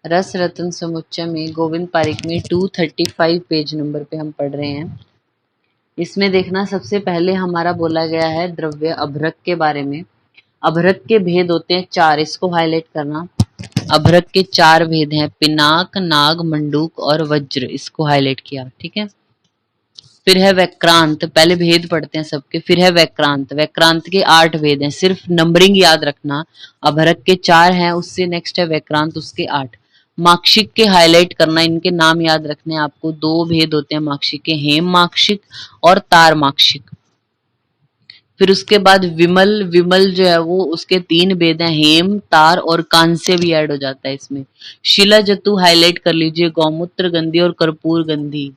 रस रतन समुच्चय में गोविंद पारिक में 235 पेज नंबर पे हम पढ़ रहे हैं। इसमें देखना, सबसे पहले हमारा बोला गया है द्रव्य अभ्रक के बारे में। अभ्रक के भेद होते हैं 4, इसको हाईलाइट करना। अभ्रक के 4 भेद हैं, पिनाक, नाग, मंडूक और वज्र, इसको हाईलाइट किया, ठीक है। फिर है वैक्रांत, पहले भेद पढ़ते हैं सबके, फिर है वैक्रांत। वैक्रांत के 8 भेद हैं, सिर्फ नंबरिंग याद रखना। अभ्रक के 4 हैं, उससे नेक्स्ट है वैक्रांत, उसके 8। माक्षिक के हाईलाइट करना, इनके नाम याद रखने आपको। 2 भेद होते हैं माक्षिक के, हेम माक्षिक और तार माक्षिक। फिर उसके बाद विमल, विमल जो है वो उसके 3 भेद हैं, हेम, तार और कांस्य भी ऐड हो जाता है इसमें। शिला जतु हाईलाइट कर लीजिए, गौमूत्र गंधी और कर्पूर गंधी।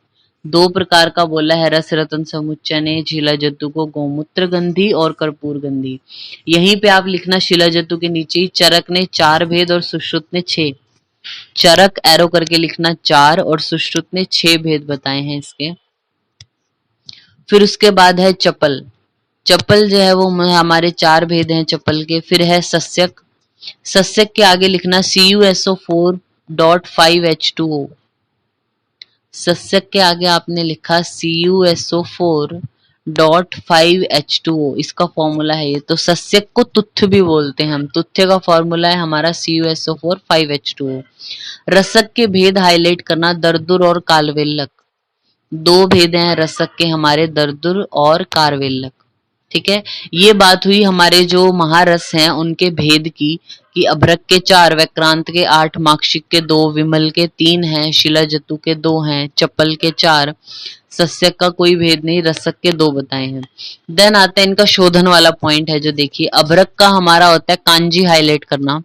2 प्रकार का बोला है रस रतन समुच्चय ने शिला जतु को, गौमूत्र गंधी और कर्पूर गंधी। यहीं पे आप लिखना शिला जतु के नीचे ही, चरक ने 4 भेद और सुश्रुत ने 6। चरक एरो करके लिखना 4 और सुश्रुत ने 6 भेद बताए हैं इसके। फिर उसके बाद है चपल। चप्पल जो है वो हमारे 4 भेद हैं चप्पल के। फिर है सस्यक। सस्यक के आगे लिखना CuSO4.5H2O। सस्यक के आगे आपने लिखा CuSO4.5H2O, इसका फॉर्मूला है ये। तो सस्यक को तुथ्य भी बोलते हैं हम। तुथ्य का फॉर्मूला है हमारा CuSO4.5H2O। रसक के भेद हाईलाइट करना, दरदुर और कालवेलक। 2 भेद हैं रसक के हमारे, दरदुर और कारवेलक, ठीक है। ये बात हुई हमारे जो महारस हैं उनके भेद की, कि अभ्रक के 4, वैक्रांत के 8, माक्षिक के 2, विमल के 3 हैं, शिला जतु के 2 हैं, चप्पल के 4, सस्यक का कोई भेद नहीं, रसक के 2 बताए हैं। देन आता है इनका शोधन वाला पॉइंट है जो देखिए, अभ्रक का हमारा होता है कांजी हाईलाइट करना।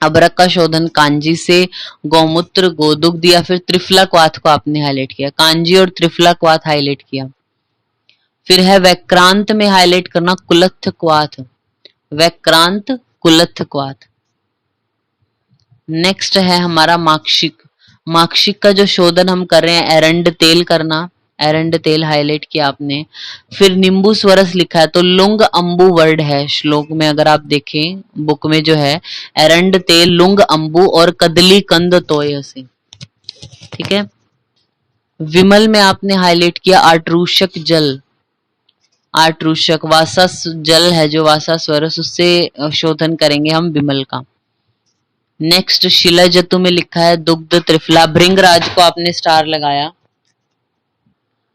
अभ्रक का शोधन कांजी से, गौमूत्र, गोदुग्ध या फिर त्रिफला क्वाथ को आपने हाईलाइट किया, कांजी और त्रिफला क्वाथ हाईलाइट किया। फिर है वैक्रांत में हाईलाइट करना कुलत्थ क्वाथ, वैक्रांत कुलत्थ क्वाथ। नेक्स्ट है हमारा माक्षिक। माक्षिक का जो शोधन हम कर रहे हैं एरंड तेल करना, एरंड तेल हाईलाइट किया आपने। फिर नींबू स्वरस लिखा है, तो लुंग अंबु वर्ड है श्लोक में, अगर आप देखें बुक में जो है, एरंड तेल, लुंग अंबु और कदली कंद तोय से, ठीक है। विमल में आपने हाईलाइट किया आट्रूषक जल, आट्रूषक वासा जल है जो वासा स्वरस, उससे शोधन करेंगे हम विमल का। नेक्स्ट शिला जतु में लिखा है दुग्ध त्रिफला, भृंगराज को आपने स्टार लगाया।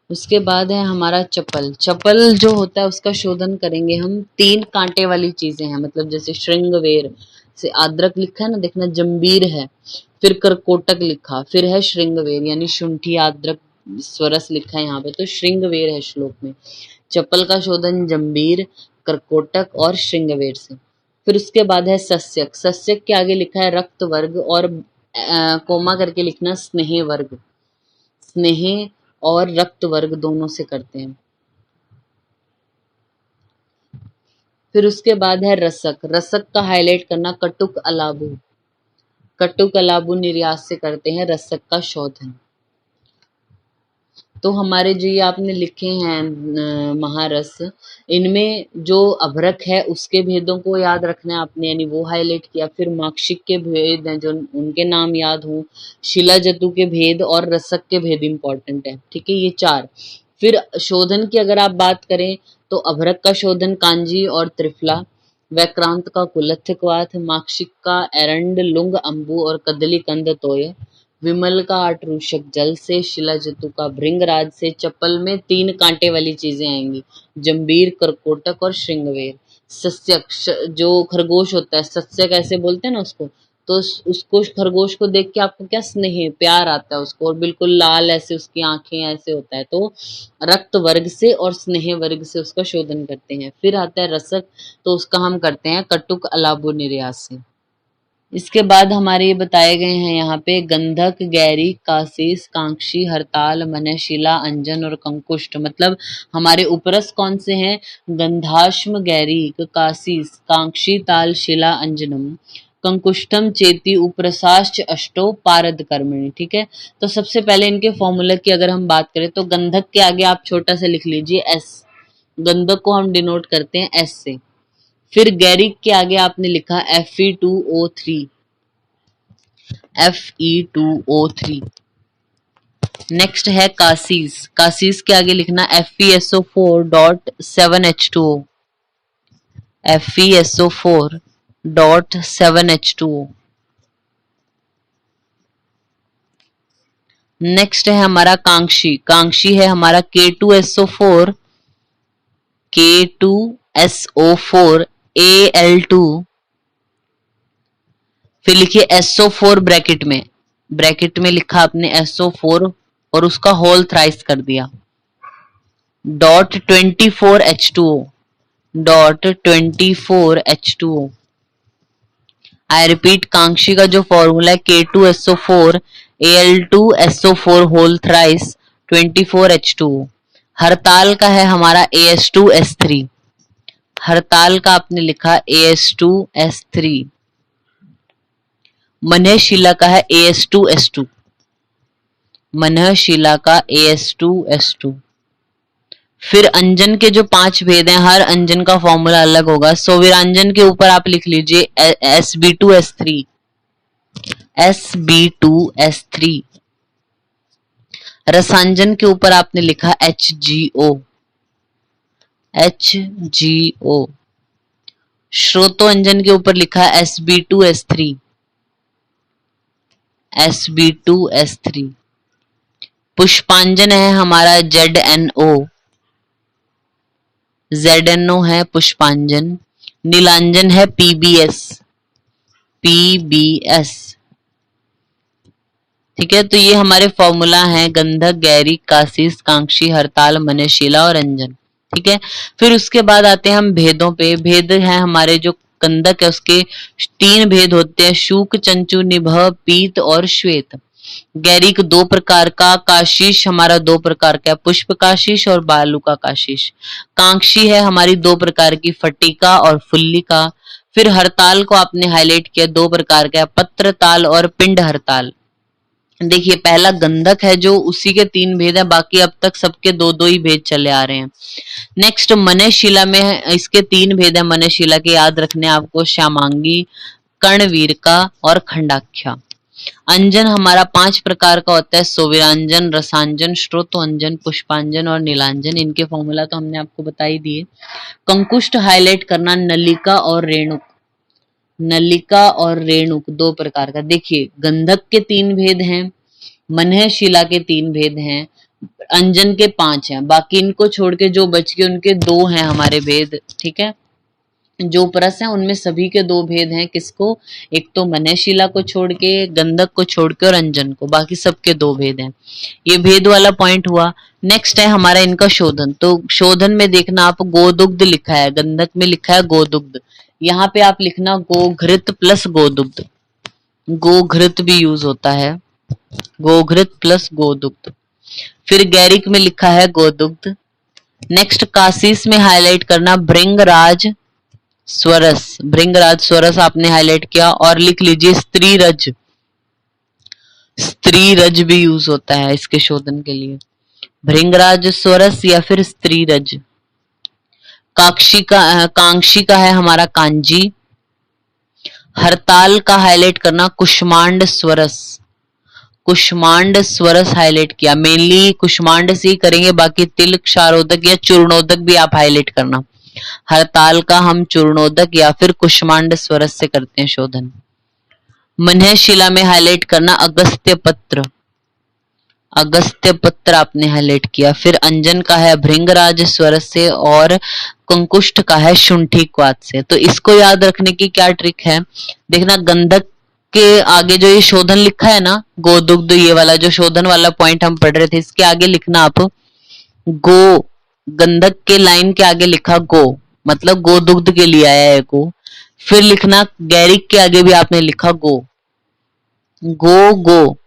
उसके बाद है हमारा चपल। चपल जो होता है उसका शोधन करेंगे हम। 3 कांटे वाली चीजें हैं, मतलब जैसे श्रृंगवेर से, आद्रक लिखा है ना, देखना जंबीर है। फिर करकोटक लिखा, फिर है श्रृंगवेर यानी शुंठी आद्रक स्वरस लिखा है यहाँ पे, तो श्रृंगवेर है श्लोक में। चप्पल का शोधन जंबीर, करकोटक और श्रृंगवेर से। फिर उसके बाद है सस्यक। सस्यक के आगे लिखा है रक्त वर्ग और कोमा करके लिखना स्नेह वर्ग। स्नेह और रक्त वर्ग दोनों से करते हैं। फिर उसके बाद है रसक। रसक का हाईलाइट करना कटुक अलाबू, कटुक अलाबू निर्यात से करते हैं रसक का शोधन। तो हमारे जो ये आपने लिखे हैं महारस, इनमें जो अभ्रक है उसके भेदों को याद रखना है आपने, यानी वो हाईलाइट किया। फिर माक्षिक के भेद हैं जो उनके नाम याद हों, शिला जतु के भेद और रसक के भेद इंपॉर्टेंट है, ठीक है, ये 4। फिर शोधन की अगर आप बात करें तो अभ्रक का शोधन कांजी और त्रिफला, वैक्रांत का कुलत्थ क्वाथ, माक्षिक का एरंड, लुंग अंबु और कदली कंद तोय, विमल का आट्रूषक जल से, शिला जतु का भृंगराज से। चप्पल में 3 कांटे वाली चीजें आएंगी, जंबीर, करकोटक और श्रृंगवेर। सस्यक जो खरगोश होता है, सस्यक ऐसे बोलते हैं ना उसको, तो उसको खरगोश को देख के आपको क्या स्नेह, प्यार आता है उसको, और बिल्कुल लाल ऐसे उसकी आंखें ऐसे होता है, तो रक्त वर्ग से और स्नेह वर्ग से उसका शोधन करते हैं। फिर आता है रसक, तो उसका हम करते हैं कटुक अलाबो निर्यास से। इसके बाद हमारे ये बताए गए हैं यहाँ पे गंधक, गैरी, काशीस, कांक्षी, हरताल, मनयशिला, अंजन और कंकुष्ट। मतलब हमारे उपरस कौन से हैं? गंधाश्म, गैरी, काशीस, कांक्षी, ताल, शिला, अंजनम, कंकुष्टम, चेती, उपरसाश्च अष्टो पारद कर्मणि, ठीक है। तो सबसे पहले इनके फॉर्मूला की अगर हम बात करें तो गंधक के आगे आप छोटा सा लिख लीजिए एस, गंधक को हम डिनोट करते हैं एस से। फिर गैरिक के आगे आपने लिखा Fe2O3, Fe2O3। नेक्स्ट है कासीस। कासीस के आगे लिखना FeSO4.7H2O, FeSO4.7H2O। नेक्स्ट है हमारा कांक्षी। कांक्षी है हमारा K2SO4, K2SO4Al2, फिर लिखिए SO4 ब्रैकेट में लिखा आपने SO4 और उसका होल थ्राइस कर दिया, .24H2O, .24H2O। आई रिपीट, कांक्षी का जो फॉर्मूला है K2SO4Al2SO4 whole thrice 24H2O। Hartal का है हमारा AS2S3। हरताल का आपने लिखा AS2S3। मनहशिला का है AS2S2। मनहशिला का AS2S2। फिर अंजन के जो 5 भेद हैं, हर अंजन का फॉर्मूला अलग होगा। सोविरांजन के ऊपर आप लिख लीजिए Sb2S3, Sb2S3। रसांजन के ऊपर आपने लिखा HgO, HgO। श्रोतोअंजन के ऊपर लिखा Sb2S3, Sb2S3। पुष्पांजन है हमारा ZNO, ZNO है पुष्पांजन। नीलांजन है PbS, PbS। ठीक है, तो ये हमारे फॉर्मूला हैं गंधक, गैरिक, कासीस, कांक्षी, हरताल, मनहशिला और अंजन। ठीक है, फिर उसके बाद आते हैं हम भेदों पे। भेद है हमारे जो गंधक है उसके 3 भेद होते हैं, शूक, चंचु, निभः, पीत और श्वेत। गैरिक 2 प्रकार का, काशीश हमारा 2 प्रकार का, पुष्प काशीश और बालुका काशीश। कांक्षी है हमारी 2 प्रकार की, फटिका और फुल्लिका। फिर हरताल को आपने हाईलाइट किया, 2 प्रकार का, पत्र ताल और पिंड हरताल। देखिए पहला गंधक है जो उसी के 3 भेद है, बाकी अब तक सबके 2-2 ही भेद चले आ रहे हैं। नेक्स्ट मनहशिला में इसके 3 भेद है मनहशिला के, याद रखने आपको, श्यामांगी, कर्णवीरका और खंडाख्या। अंजन हमारा 5 प्रकार का होता है, सोविरांजन, रसांजन, श्रोतोअंजन, पुष्पांजन और नीलांजन। इनके फॉर्मूला तो हमने आपको बता ही दिए। कंकुष्ट हाईलाइट करना, नलिका और रेणुक। नलिका और रेणुक 2 प्रकार का। देखिए गंधक के 3 भेद हैं, मनहशिला के 3 भेद हैं, अंजन के 5 हैं, बाकी इनको छोड़ के जो बच गए उनके 2 हैं हमारे भेद। ठीक है, जो परस है उनमें सभी के 2 भेद हैं। किसको? एक तो मनहशिला को छोड़ के, गंधक को छोड़ के और अंजन को, बाकी सबके 2 भेद हैं। ये भेद वाला पॉइंट हुआ। नेक्स्ट है हमारा इनका शोधन। तो शोधन में देखना आप गोदुग्ध लिखा है, गंधक में लिखा है गोदुग्ध, यहाँ पे आप लिखना गोघृत प्लस गोदुग्ध। गोघृत भी यूज होता है, गोघृत प्लस गोदुग्ध। फिर गैरिक में लिखा है गोदुग्ध। नेक्स्ट कासीस में हाईलाइट करना भृंगराज स्वरस, भृंगराज स्वरस आपने हाईलाइट किया और लिख लीजिए स्त्रीरज। स्त्रीरज भी यूज होता है इसके शोधन के लिए, भृंगराज स्वरस या फिर स्त्रीरज। कांक्षी का है हमारा कांजी। हरताल का हाईलाइट करना कुष्मांड स्वरस, कुष्मांड स्वरस हाईलाइट किया। मेनली कुष्मांड से ही करेंगे, बाकी तिल, क्षारोदक या चूर्णोदक भी आप हाईलाइट करना। हरताल का हम चूर्णोदक या फिर कुष्मांड स्वरस से करते हैं शोधन। मनहशिला में हाईलाइट करना अगस्त्य पत्र, अगस्त्य पत्र आपने हाईलाइट किया। फिर अंजन का है भृंगराज स्वरस से और कंकुष्ठ का है शुंठीक्वात से। तो इसको याद रखने की क्या ट्रिक है, देखना गंधक के आगे जो ये शोधन लिखा है ना, गोदुग्ध, ये वाला जो शोधन वाला पॉइंट हम पढ़ रहे थे, इसके आगे लिखना आप गो। गंधक के लाइन के आगे लिखा गो, मतलब गोदुग्ध के लिए आया है गो। फिर लिखना गैरिक के आगे भी आपने लिखा गो, गो गो।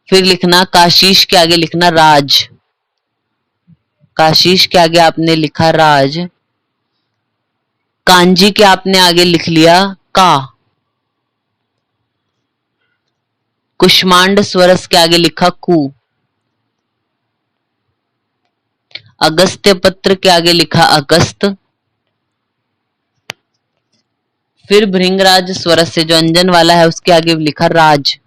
फिर लिखना काशीश के आगे लिखना राज, काशीश के आगे आपने लिखा राज। कांजी के आपने आगे लिख लिया का। कुष्मांड स्वरस के आगे लिखा कु। अगस्त्य पत्र के आगे लिखा अगस्त। फिर भृंगराज स्वरस से जो अंजन वाला है उसके आगे लिखा राज।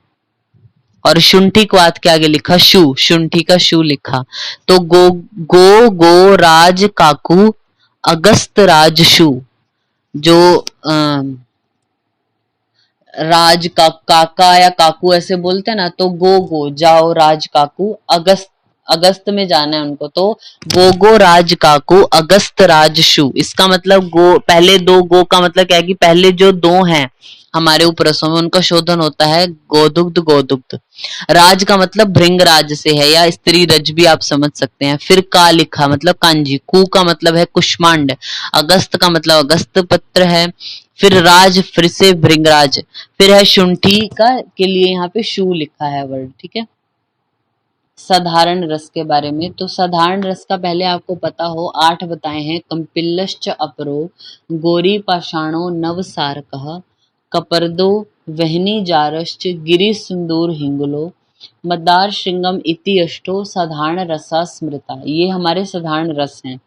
और शुंठी क्वात के आगे लिखा शु, शुंठी का शु लिखा। तो गो राज काकू अगस्त राज शु, जो राज का काका या काकू ऐसे बोलते हैं ना, तो गो जाओ राज काकू, अगस्त अगस्त में जाना है उनको, तो गो राज काकू अगस्त राज शु। इसका मतलब गो, पहले दो, गो का मतलब क्या है कि पहले जो दो हैं हमारे उपरसों में उनका शोधन होता है गोदुग्ध गोदुग्ध। राज का मतलब भृंगराज से है या स्त्री रज भी आप समझ सकते हैं। फिर का लिखा मतलब कांजी, कु का मतलब है कुष्मांड, अगस्त का मतलब अगस्त पत्र है, फिर राज फिर से भृंगराज, फिर है शुंठी का के लिए यहाँ पे शू लिखा है वर्ड, ठीक है। साधारण रस के बारे में, तो साधारण रस का पहले आपको पता हो 8 बताए हैं। कंपिल्लश्च अपरो गोरी पाषाणो नवसारकः कपर्दो वहनी जारश्च गिरि सिंदूर हिंगुलो मदार श्रृंगम इति अष्टो साधारण रसा स्मृता। ये हमारे साधारण रस हैं।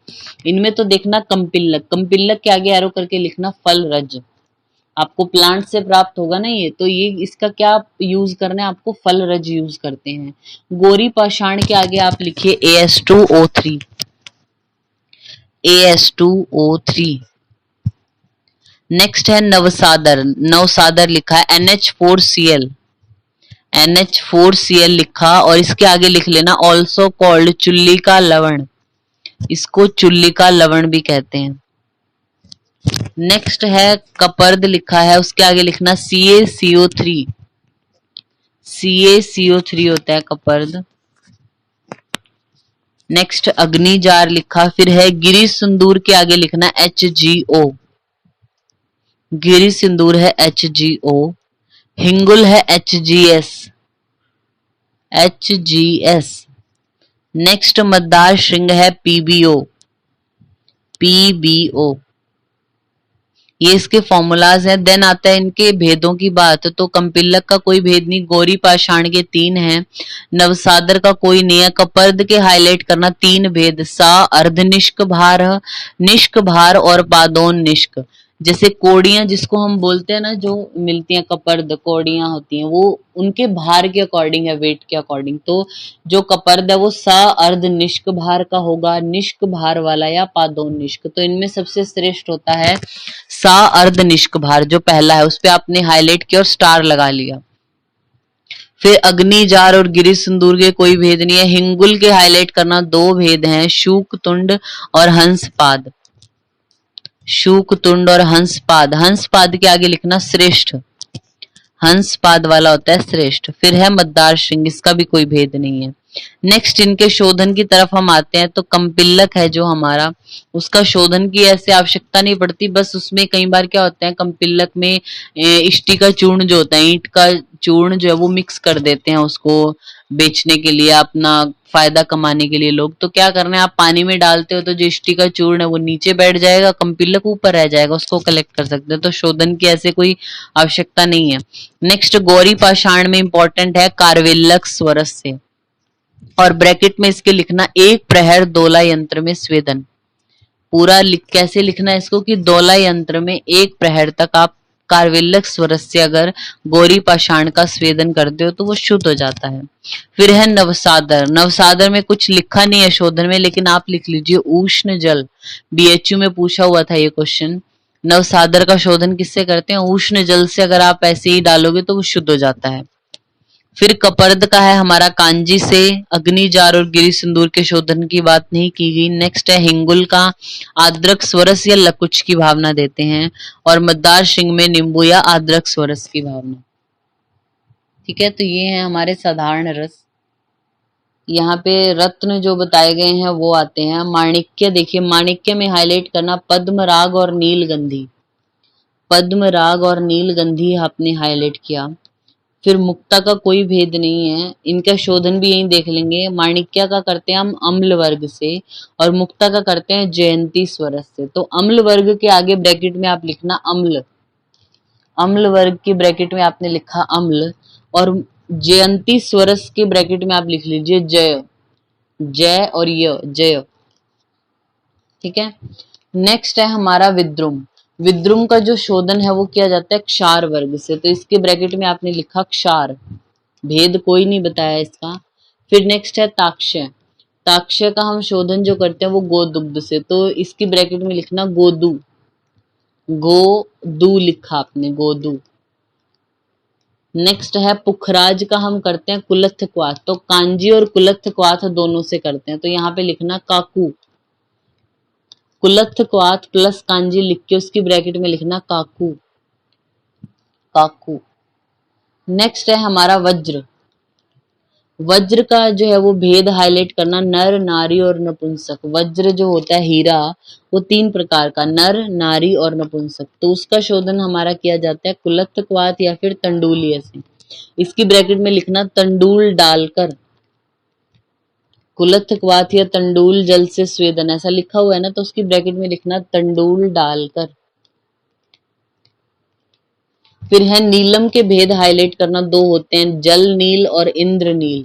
इनमें तो देखना कंपिल्लक, कंपिल्लक के आगे एरो करके लिखना फल रज, आपको प्लांट से प्राप्त होगा ना ये, तो ये इसका क्या यूज करना है आपको, फल रज यूज करते हैं। गोरी पाषाण के आगे आप लिखिए AS2O3, AS2O3। नेक्स्ट है नवसादर, नवसादर लिखा है NH4Cl, NH4Cl लिखा, और इसके आगे लिख लेना ऑल्सो कॉल्ड चुल्ली का लवण, इसको चुल्ली का लवण भी कहते हैं। नेक्स्ट है कपर्द लिखा है, उसके आगे लिखना CaCO3, CaCO3 होता है कपर्द। नेक्स्ट अग्निजार लिखा, फिर है गिरि सिंदूर के आगे लिखना HgO, गिरि सिंदूर है HgO। हिंगुल है HgS, HgS। नेक्स्ट मद्दार श्रृंग है PbO, PbO। ये इसके फॉर्मूलाज हैं। देन आता है इनके भेदों की बात, तो कंपिल्लक का कोई भेद नहीं, गोरी पाषाण के 3 हैं, नवसादर का कोई नहीं है। कपर्द के हाईलाइट करना 3 भेद, सा अर्धनिष्क भार, निष्क भार और पादोन निष्क। जैसे कोड़ियां जिसको हम बोलते हैं ना, जो मिलती हैं कपर्द कोड़ियां होती हैं, वो उनके भार के अकॉर्डिंग है, वेट के अकॉर्डिंग। तो जो कपर्द है वो सा अर्ध निष्क भार का होगा, निष्क भार वाला या पादोन निष्क। तो इनमें सबसे श्रेष्ठ होता है सा अर्ध निष्क भार, जो पहला है उस पे आपने हाईलाइट किया और स्टार लगा लिया। फिर अग्निजार और गिरि सिंदूर के कोई भेद नहीं है। हिंगुल के हाईलाइट करना 2 भेद हैं, शूक तुंड और हंसपाद, शूक तुंड और हंसपाद। हंसपाद के आगे लिखना श्रेष्ठ, हंसपाद वाला होता है श्रेष्ठ। फिर है मद्दार श्रृंग, इसका भी कोई भेद नहीं है। नेक्स्ट इनके शोधन की तरफ हम आते हैं, तो कंपिल्लक है जो हमारा, उसका शोधन की ऐसे आवश्यकता नहीं पड़ती, बस उसमें कई बार क्या होता है कंपिल्लक में इष्टि का चूर्ण जो होता है, ईंट का चूर्ण जो है वो मिक्स कर देते हैं उसको बेचने के लिए, अपना फायदा कमाने के लिए लोग। तो क्या करना है, आप पानी में डालते हो तो जो इष्टि का चूर्ण है वो नीचे बैठ जाएगा, कंपिल्लक ऊपर रह जाएगा, उसको कलेक्ट कर सकते हैं। तो शोधन की ऐसे कोई आवश्यकता नहीं है। नेक्स्ट गौरी पाषाण में इंपॉर्टेंट है कार्वेल्लक स्वरस से, और ब्रैकेट में इसके लिखना 1 प्रहर दोला यंत्र में स्वेदन। पूरा कैसे लिखना है इसको कि दोला यंत्र में 1 प्रहर तक आप कार्वेल्लक स्वरस से अगर गौरी पाषाण का स्वेदन करते हो तो वो शुद्ध हो जाता है। फिर है नवसादर, नवसादर में कुछ लिखा नहीं है शोधन में, लेकिन आप लिख लीजिए उष्ण जल, BHU में पूछा हुआ था ये क्वेश्चन। नवसादर का शोधन किससे करते हैं, उष्ण जल से, अगर आप ऐसे ही डालोगे तो वो शुद्ध हो जाता है। फिर कपर्द का है हमारा कांजी से, अग्निजार और गिरि सिंदूर के शोधन की बात नहीं की गई। नेक्स्ट है हिंगुल का आद्रक स्वरस या लकुच की भावना देते हैं, और मद्दार श्रृंग में नींबू या आद्रक स्वरस की भावना। ठीक है, तो ये है हमारे साधारण रस। यहाँ पे रत्न जो बताए गए हैं वो आते हैं। माणिक्य, देखिए माणिक्य में हाईलाइट करना पद्म राग और नीलगंधी, पद्म राग और नीलगंधी आपने हाईलाइट किया। फिर मुक्ता का कोई भेद नहीं है, इनका शोधन भी यही देख लेंगे। माणिक्य का करते हैं हम अम्ल वर्ग से, और मुक्ता का करते हैं जयंती स्वरस से। तो अम्ल वर्ग के आगे ब्रैकेट में आप लिखना अम्ल, अम्ल वर्ग की ब्रैकेट में आपने लिखा अम्ल, और जयंती स्वरस के ब्रैकेट में आप लिख लीजिए जय, जय और य, जय। ठीक है, नेक्स्ट है हमारा विद्रुम। विद्रुम का जो शोधन है वो किया जाता है क्षार वर्ग से, तो इसके ब्रैकेट में आपने लिखा क्षार, भेद कोई नहीं बताया इसका। फिर नेक्स्ट है ताक्ष्य। ताक्ष्य का हम शोधन जो करते हैं वो गोदुग्ध से, तो इसकी ब्रैकेट में लिखना गोदू, गोदू लिखा आपने, गोदू। नेक्स्ट है पुखराज का हम करते हैं कुलत्थ क्वाथ, तो कांजी और कुलत्थ क्वाथ दोनों से करते हैं, तो यहाँ पे लिखना काकू, कुलत्थ क्वाथ प्लस कांजी लिख के उसकी ब्रैकेट में लिखना काकू, काकू। नेक्स्ट है हमारा वज्र। वज्र का जो है वो भेद हाईलाइट करना, नर नारी और नपुंसक। वज्र जो होता है हीरा, वो 3 प्रकार का, नर नारी और नपुंसक, तो उसका शोधन हमारा किया जाता है कुलत्थ क्वाथ या फिर तंडुलीय से। इसकी ब्रैकेट में लिखना तंडूल डालकर, कुलत्थ क्वाथ या तंडूल जल से स्वेदन ऐसा लिखा हुआ है ना, तो उसकी ब्रैकेट में लिखना तंडूल डालकर। फिर है नीलम के भेद हाईलाइट करना, 2 होते हैं, जल नील और इंद्र नील।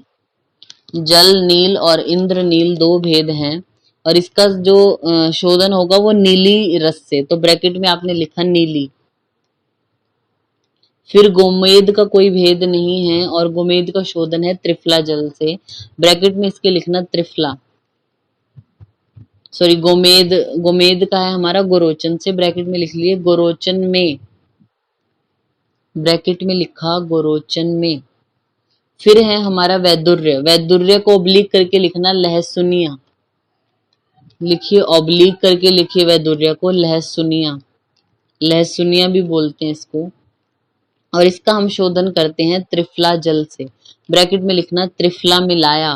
जल नील और इंद्र नील 2 भेद हैं, और इसका जो शोधन होगा वो नीली रस से, तो ब्रैकेट में आपने लिखा नीली। फिर गोमेद का कोई भेद नहीं है, और गोमेद का शोधन है त्रिफला जल से, ब्रैकेट में इसके लिखना त्रिफला, सॉरी गोमेद, गोमेद का है हमारा गोरोचन से, ब्रैकेट में लिख लिए गोरोचन में, ब्रैकेट में लिखा गोरोचन में। फिर है हमारा वैदुर्य। वैदुर्य को ओब्लिक करके लिखना लहसुनिया, लिखिए ऑब्लिक करके लिखिए वैदुर्य को लहसुनिया, लहसुनिया भी बोलते हैं इसको, और इसका हम शोधन करते हैं त्रिफला जल से, ब्रैकेट में लिखना त्रिफला मिलाया,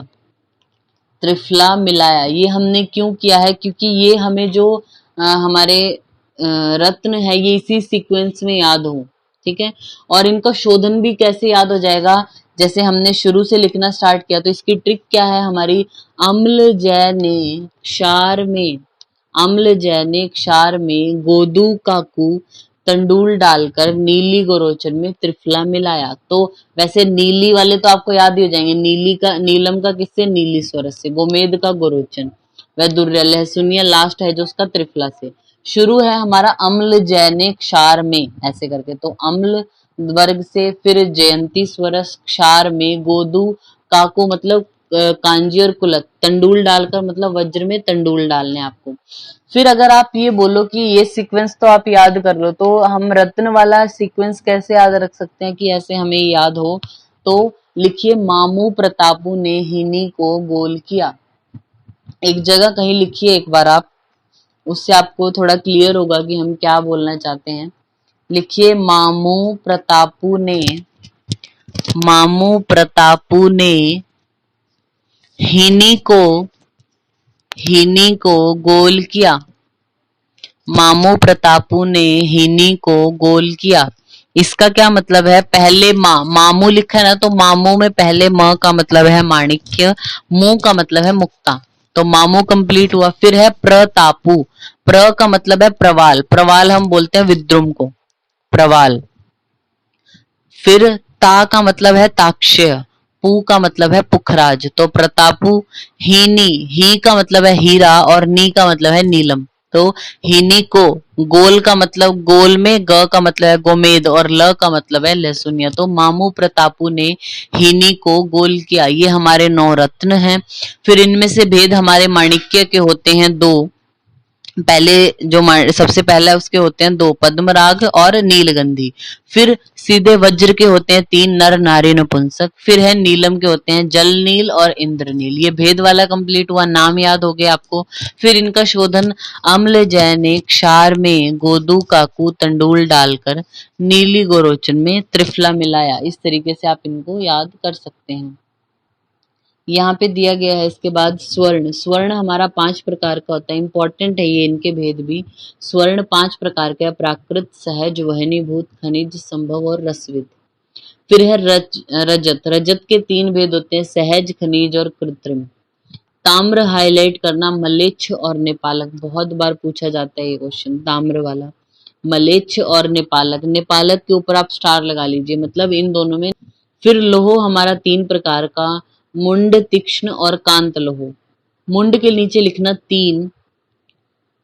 त्रिफला मिलाया। ये हमने क्यों किया है, क्योंकि ये हमें जो हमारे रत्न है ये इसी सीक्वेंस में याद हो, ठीक है। और इनका शोधन भी कैसे याद हो जाएगा, जैसे हमने शुरू से लिखना स्टार्ट किया, तो इसकी ट्रिक क्या है हमारी, अम्ल जैने क्षार में, अम्ल जैने क्षार में गोदू काकू तंडूल डालकर नीली गोरोचन में त्रिफला मिलाया। तो वैसे नीली वाले तो आपको याद ही हो जाएंगे, नीली का नीलम का किससे, नीली स्वरस से, गोमेद का गोरोचन, वैदुर्य लहसुनिया लास्ट है जो उसका त्रिफला से। शुरू है हमारा अम्ल जैने क्षार में ऐसे करके, तो अम्ल वर्ग से, फिर जयंती स्वरस, क्षार में, गोदू काकू मतलब कांजी और कुलत, तंडूल डालकर मतलब वज्र में तंडूल डालने आपको। फिर अगर आप ये बोलो कि ये सीक्वेंस तो आप याद कर लो, तो हम रत्न वाला सीक्वेंस कैसे याद रख सकते हैं कि ऐसे हमें याद हो, तो लिखिए मामू प्रतापू ने हिनी को गोल किया। एक जगह कहीं लिखिए एक बार आप, उससे आपको थोड़ा क्लियर होगा कि हम क्या बोलना चाहते हैं। लिखिए मामू प्रतापू ने हिनी को गोल किया, मामू प्रतापू ने हिनी को गोल किया। इसका क्या मतलब है, पहले मामू लिखा है ना, तो मामू में पहले म का मतलब है माणिक्य, मु का मतलब है मुक्ता, तो मामू कंप्लीट हुआ। फिर है प्रतापू, प्र का मतलब है प्रवाल, प्रवाल हम बोलते हैं विद्रुम को, प्रवाल। फिर ता का मतलब है ताक्ष्य, पू का मतलब है पुखराज, तो प्रतापू। हीनी, ही का मतलब है हीरा और नी का मतलब है नीलम, तो हिनी को। गोल का मतलब, गोल में ग का मतलब है गोमेद और ल का मतलब है लहसुनिया, तो मामू प्रतापू ने हिनी को गोल किया। ये हमारे 9 रत्न हैं। फिर इनमें से भेद हमारे माणिक्य के होते हैं 2, पहले जो सबसे पहला है उसके होते हैं 2, पद्मराग और नीलगंधी। फिर सीधे वज्र के होते हैं 3, नर नारी नपुंसक। फिर है नीलम के होते हैं जल नील और इंद्रनील। ये भेद वाला कंप्लीट हुआ, नाम याद हो गया आपको। फिर इनका शोधन अम्ल जैने क्षार में गोदू काकू तंडूल डालकर नीली गोरोचन में त्रिफला मिलाया। इस तरीके से आप इनको याद कर सकते हैं। यहाँ पे दिया गया है इसके बाद स्वर्ण। स्वर्ण हमारा 5 प्रकार का होता है, इंपॉर्टेंट है ये इनके भेद भी। स्वर्ण 5 प्रकार के, प्राकृत, सहज, वहनीभूत, खनिज, संभव और रसविद। फिर है रजत। रजत के 3 भेद होते हैं, सहज, खनिज और कृत्रिम। ताम्र हाईलाइट करना, मलेच्छ और नेपालक, बहुत बार पूछा जाता है ये क्वेश्चन, ताम्र वाला। मलेच्छ और नेपालक, नेपालक के ऊपर आप स्टार लगा लीजिए, मतलब इन दोनों में। फिर लोह हमारा 3 प्रकार का, मुंड, तीक्ष्ण और कांत लोह। मुंड के नीचे लिखना 3,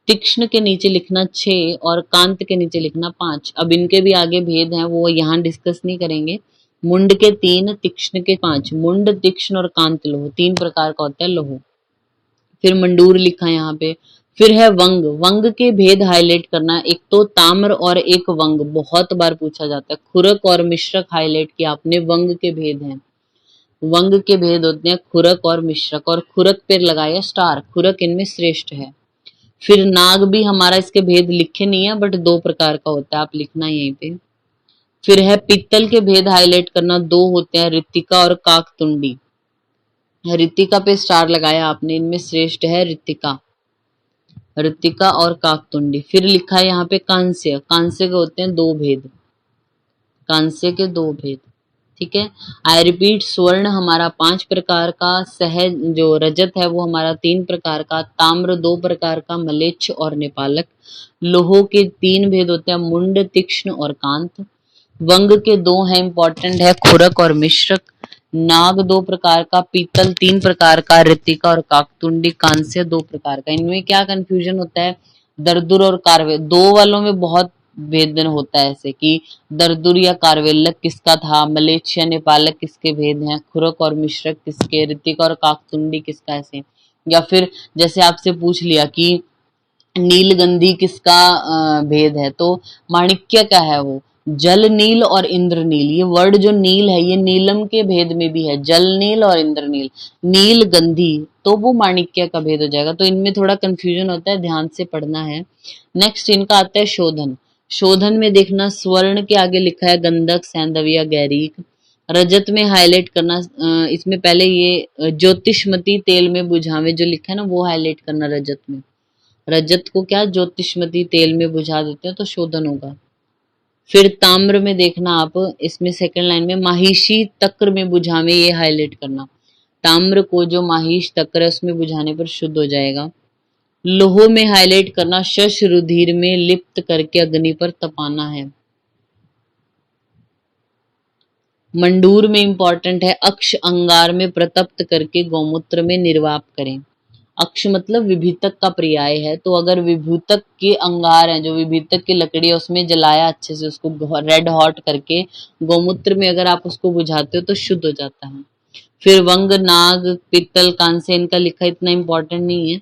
तीक्ष्ण के नीचे लिखना 6 और कांत के नीचे लिखना 5। अब इनके भी आगे भेद हैं, वो यहाँ डिस्कस नहीं करेंगे, मुंड के 3, तीक्ष्ण के 5। मुंड, तीक्ष्ण और कांत लोह 3 प्रकार का होता है लोह। फिर मंडूर लिखा है यहाँ पे। फिर है वंग। वंग के भेद हाईलाइट करना, एक तो ताम्र और एक वंग, बहुत बार पूछा जाता है। खुरक और मिश्रक हाईलाइट किया आपने, वंग के भेद हैं। वंग के भेद होते हैं खुरक और मिश्रक, और खुरक पे लगाया स्टार, खुरक इनमें श्रेष्ठ है। फिर नाग भी हमारा इसके भेद लिखे नहीं है, बट 2 प्रकार का होता है, आप लिखना यहीं पे। फिर है पित्तल के भेद हाईलाइट करना, 2 होते हैं, ऋतिका और काकतुंडी। ऋतिका पे स्टार लगाया आपने, इनमें श्रेष्ठ है ऋतिका, ऋतिका और काकतुंडी। फिर लिखा है यहाँ पे कांस्य। कांस्य के होते हैं 2 भेद, कांस्य के 2 भेद, ठीक है। आई रिपीट, स्वर्ण हमारा 5 प्रकार का, सहज जो रजत है वो हमारा 3 प्रकार का, ताम्र 2 प्रकार का, मलेच्छ और नेपालक। लोहो के 3 भेद होते हैं, मुंड, तीक्ष्ण और कांत। वंग के 2 हैं, इंपॉर्टेंट है, खुरक और मिश्रक। नाग 2 प्रकार का, पीतल 3 प्रकार का, ऋतिका और काकतुंडी। कांस्य 2 प्रकार का। इनमें क्या कंफ्यूजन होता है, दरदुर और कार्वे, 2 वालों में बहुत भेदन होता है, ऐसे कि दरदुर या कार्वेलक किसका था, मलेच्छ या नेपालक किसके भेद हैं, खुरक और मिश्रक किसके, ऋतिका और काकतुंडी किसका, ऐसे। या फिर जैसे आपसे पूछ लिया कि नीलगंधी किसका भेद है, तो माणिक्य क्या है, वो जल नील और इंद्रनील। ये वर्ड जो नील है ये नीलम के भेद में भी है, जल नील और इंद्रनील। नील गंधी तो वो माणिक्य का भेद हो जाएगा, तो इनमें थोड़ा कंफ्यूजन होता है, ध्यान से पढ़ना है। नेक्स्ट इनका आता है शोधन। शोधन में देखना, स्वर्ण के आगे लिखा है गंधक, सैंधव, गैरीक। रजत में हाईलाइट करना, इसमें पहले ये ज्योतिषमती तेल में बुझावे जो लिखा है ना, वो हाईलाइट करना रजत में। रजत को क्या ज्योतिषमती तेल में बुझा देते हैं तो शोधन होगा। फिर ताम्र में देखना आप, इसमें सेकंड लाइन में माहिशी तक्र में बुझावे, ये हाईलाइट करना। ताम्र को जो माहिश तक्र है उसमें बुझाने पर शुद्ध हो जाएगा। लोहो में हाईलाइट करना, शश रुधिर में लिप्त करके अग्नि पर तपाना है। मंडूर में इंपॉर्टेंट है, अक्ष अंगार में प्रतप्त करके गौमूत्र में निर्वाप करें। अक्ष मतलब विभीतक का पर्याय है, तो अगर विभूतक के अंगार हैं, जो विभीतक की लकड़ी है उसमें जलाया अच्छे से, उसको रेड हॉट करके गौमूत्र में अगर आप उसको बुझाते हो तो शुद्ध हो जाता है। फिर वंग, नाग, पित्तल, कांस्य, इनका लिखा इतना इंपॉर्टेंट नहीं है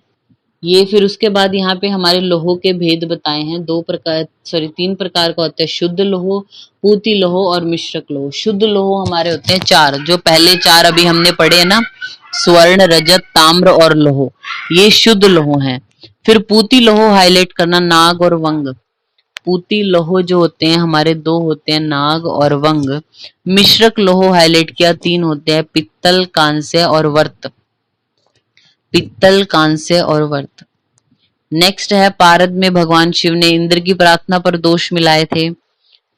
ये। फिर उसके बाद यहाँ पे हमारे लोहो के भेद बताए हैं, 3 प्रकार का होता है, शुद्ध लोहो, पूती लोहो और मिश्रक लोहो। शुद्ध लोहो हमारे होते हैं 4, जो पहले 4 अभी हमने पढ़े हैं ना, स्वर्ण, रजत, ताम्र और लोहो, ये शुद्ध लोहो हैं। फिर पूती लोहो हाईलाइट करना, नाग और वंग। पूती लोहो जो होते हैं हमारे 2 होते हैं, नाग और वंग। मिश्रक लोहो हाईलाइट किया, 3 होते हैं, पित्तल, कांस्य और वर्त। पित्तल, कांस्य और वर्त। नेक्स्ट है पारद में भगवान शिव ने इंद्र की प्रार्थना पर दोष मिलाए थे।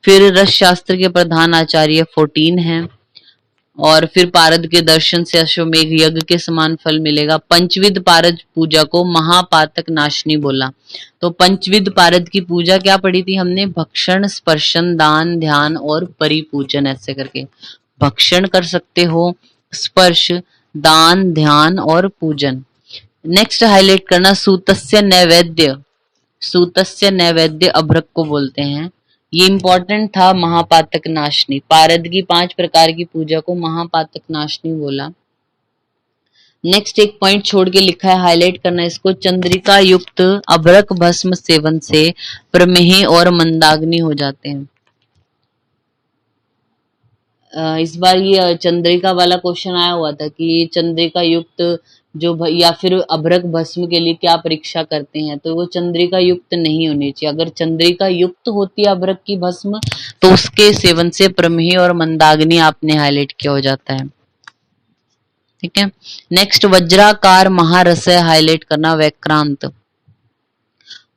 फिर रस शास्त्र के प्रधान आचार्य 14 हैं। और फिर पारद के दर्शन से अश्वमेघ यज्ञ के समान फल मिलेगा। पंचविध पारद पूजा को महापातक नाशनी बोला। तो पंचविध पारद की पूजा क्या पढ़ी थी हमने, भक्षण, स्पर्शन, दान, ध्यान और परिपूजन, ऐसे करके। भक्षण कर सकते हो, स्पर्श, दान, ध्यान और पूजन। नेक्स्ट हाईलाइट करना, सूतस्य नैवेद्य। सूतस्य नैवेद्य अभ्रक को बोलते हैं, ये इंपॉर्टेंट था। महापातक नाशनी, पारद की 5 प्रकार की पूजा को महापातक नाशनी बोला। नेक्स्ट एक पॉइंट छोड़ के लिखा है, हाईलाइट करना इसको, चंद्रिका युक्त अभ्रक भस्म सेवन से प्रमेह और मंदाग्नि हो जाते हैं। इस बार ये चंद्रिका वाला क्वेश्चन आया हुआ था कि चंद्रिका युक्त जो या फिर अभ्रक भस्म के लिए क्या परीक्षा करते हैं, तो वो चंद्रिका युक्त नहीं होनी चाहिए। अगर चंद्रिका युक्त होती है अभ्रक की भस्म तो उसके सेवन से प्रमेह और मंदाग्नि आपने हाईलाइट किया हो जाता है, ठीक है। नेक्स्ट वज्राकार महारस हाईलाइट करना, वैक्रांत।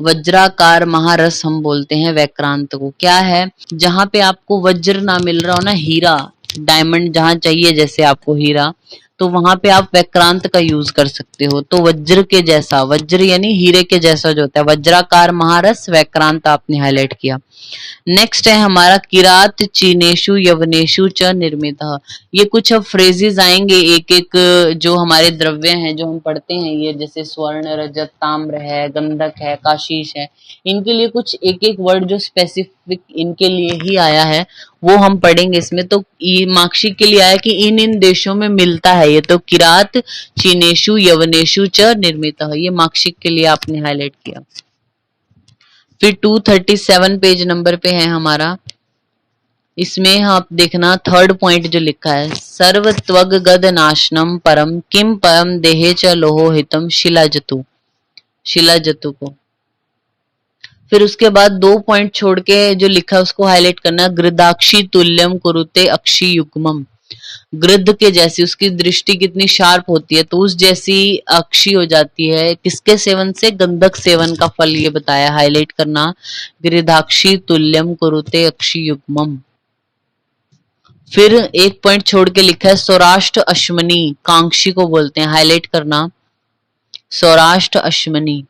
वज्राकार महारस हम बोलते हैं वैक्रांत को। क्या है, जहां पे आपको वज्र ना मिल रहा हो ना, हीरा डायमंड जहां चाहिए जैसे आपको हीरा, तो वहां पे आप वैक्रांत का यूज कर सकते हो। तो वज्र के जैसा, वज्र यानी हीरे के जैसा जो होता है, वज्राकार महारस वैक्रांत आपने हाईलाइट किया। नेक्स्ट है हमारा किरात चीनेशु यवनेशु च निर्मित। ये कुछ अब फ्रेजेस आएंगे, एक एक जो हमारे द्रव्य हैं जो हम पढ़ते हैं, ये जैसे स्वर्ण, रजत, ताम्र है, गंधक है, काशीश है, इनके लिए कुछ एक एक वर्ड जो सात्विक इनके लिए ही आया है, वो हम पढ़ेंगे इसमें। तो मार्कशीट के लिए आया कि इन इन देशों में मिलता है ये, तो किरात चीनेशु यवनेशु च निर्मित है, ये मार्कशीट के लिए आपने हाईलाइट किया। फिर 237 पेज नंबर पे है हमारा, इसमें आप देखना थर्ड पॉइंट जो लिखा है, सर्वत्वग गद नाशनम परम किम परम देहे च लोहो हितम शिलाजतु, शिलाजतु को। फिर उसके बाद 2 पॉइंट छोड़ के जो लिखा है उसको हाईलाइट करना, गृदाक्षी तुल्यम कुरुते अक्षी युग्मम, गृद्ध के जैसी, उसकी दृष्टि कितनी शार्प होती है, तो उस जैसी अक्षी हो जाती है, किसके सेवन से, गंधक सेवन का फल, ये बताया, हाईलाइट करना, गृदाक्षी तुल्यम कुरुते अक्षी युग्मम। फिर एक पॉइंट छोड़ के लिखा है, सौराष्ट्र अश्मनी, कांक्षी को बोलते हैं, हाईलाइट करना, सौराष्ट्र अश्मनी।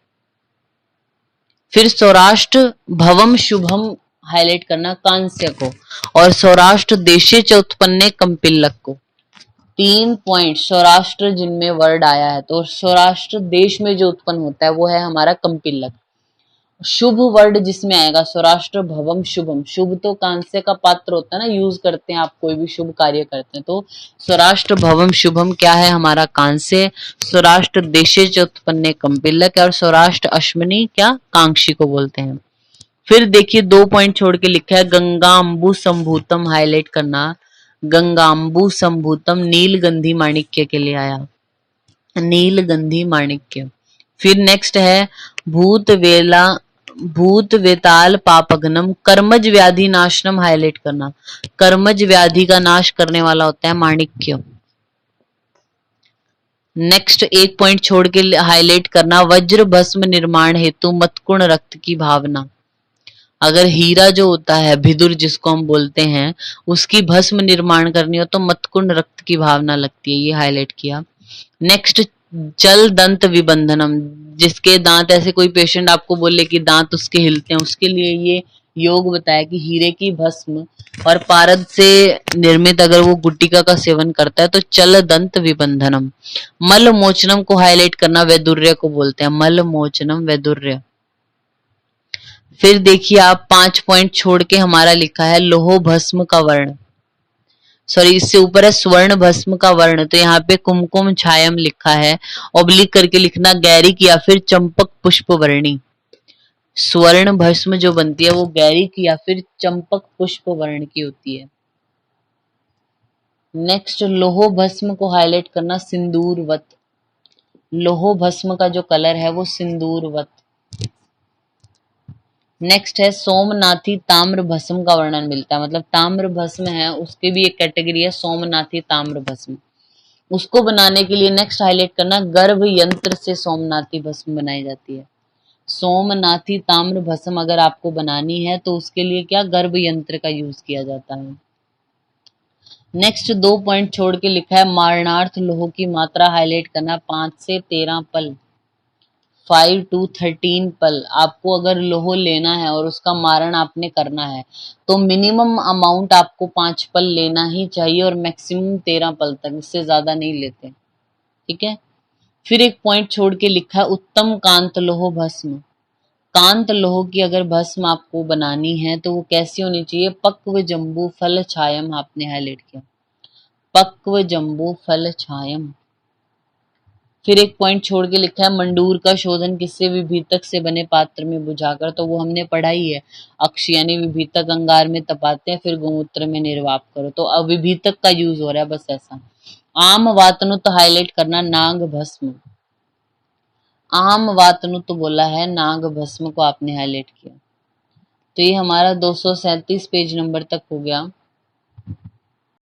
फिर सौराष्ट्र भवम शुभम, हाईलाइट करना, कांस्य को, और सौराष्ट्र देशे च उत्पन्ने कंपिल्लक को। 3 पॉइंट सौराष्ट्र जिनमें वर्ड आया है, तो सौराष्ट्र देश में जो उत्पन्न होता है वो है हमारा कंपिल्लक। शुभ वर्ड जिसमें आएगा, सौराष्ट्र भवम शुभम, शुभ तो कांस्य का पात्र होता है ना, यूज करते हैं आप कोई भी शुभ कार्य करते हैं, तो सौराष्ट्र भवम शुभम क्या है हमारा, कांस्य। सौराष्ट्र देशे च उत्पन्ने कंपिल्लक, और सौराष्ट्र अश्मनी क्या, कांक्षी को बोलते हैं। फिर देखिए 2 पॉइंट छोड़ के लिखा है, गंगाम्बु संभूतम, हाईलाइट करना, गंगाम्बु संभूतम नीलगंधी माणिक्य के लिए आया, नीलगंधी माणिक्य। फिर नेक्स्ट है भूत वेताल पापघ्नम कर्मज व्याधि नाशनम, हाईलाइट करना, कर्मज व्याधि का नाश करने वाला होता है माणिक्य। नेक्स्ट एक पॉइंट छोड़ के हाईलाइट करना, वज्र भस्म निर्माण हेतु मतकुण रक्त की भावना, अगर हीरा जो होता है भिदुर जिसको हम बोलते हैं, उसकी भस्म निर्माण करनी हो तो मतकुंड रक्त की भावना लगती है, ये हाईलाइट किया। नेक्स्ट चल दंत विबंधनम, जिसके दांत, ऐसे कोई पेशेंट आपको बोले कि दांत उसके हिलते हैं, उसके लिए ये योग बताया कि हीरे की भस्म और पारद से निर्मित अगर वो गुट्टिका का सेवन करता है तो चल दंत विबंधनम। मल मोचनम को हाईलाइट करना, वैदुर्य को बोलते हैं, मल मोचनम वैदुर्य। फिर देखिए आप 5 पॉइंट छोड़ के हमारा लिखा है लोहो भस्म का वर्ण, सॉरी इससे ऊपर है स्वर्ण भस्म का वर्ण, तो यहाँ पे कुमकुम छायम लिखा है, ऑब्लिक करके लिखना गैरिक या फिर चंपक पुष्प वर्णी। स्वर्ण भस्म जो बनती है वो गैरिक या फिर चंपक पुष्प वर्ण की होती है। नेक्स्ट लोहो भस्म को हाईलाइट करना, सिंदूरवत, लोहो भस्म का जो कलर है वो सिंदूरवत। नेक्स्ट है सोमनाथी ताम्र भस्म का वर्णन मिलता है, मतलब ताम्र भस्म है उसकी भी एक कैटेगरी है सोमनाथी ताम्र भस्म, उसको बनाने के लिए नेक्स्ट हाईलाइट करना, गर्भ यंत्र से सोमनाथी भस्म बनाई जाती है। सोमनाथी ताम्र भस्म अगर आपको बनानी है तो उसके लिए क्या, गर्भ यंत्र का यूज किया जाता है। नेक्स्ट 2 पॉइंट छोड़ के लिखा है मारणार्थ लोह की मात्रा, हाईलाइट करना 5 से 13 पल, 5 to 13 पल। आपको अगर लोह लेना है और उसका मारण आपने करना है तो मिनिमम अमाउंट आपको 5 पल लेना ही चाहिए और मैक्सिमम 13 पल तक, इससे ज्यादा नहीं लेते, ठीक है। फिर एक पॉइंट छोड़ के लिखा है उत्तम कांत लोह भस्म, कांत लोह की अगर भस्म आपको बनानी है तो वो कैसी होनी चाहिए, पक्व जम्बू फल छायम, आपने हाईलाइट किया, पक्व जम्बू फल छायम। फिर एक पॉइंट छोड़ के लिखा है मंडूर का शोधन किससे, विभीतक से बने पात्र में बुझाकर, तो वो हमने पढ़ा ही है, अक्ष यानी विभीतक अंगार में तपाते हैं फिर गोमूत्र में निर्वाप करो, तो अब विभीतक का यूज हो रहा है बस ऐसा। आम वातनु तो हाईलाइट करना, नाग भस्म, आम वातनु तो बोला है, नाग भस्म को आपने हाईलाइट किया। तो ये हमारा 237 पेज नंबर तक हो गया।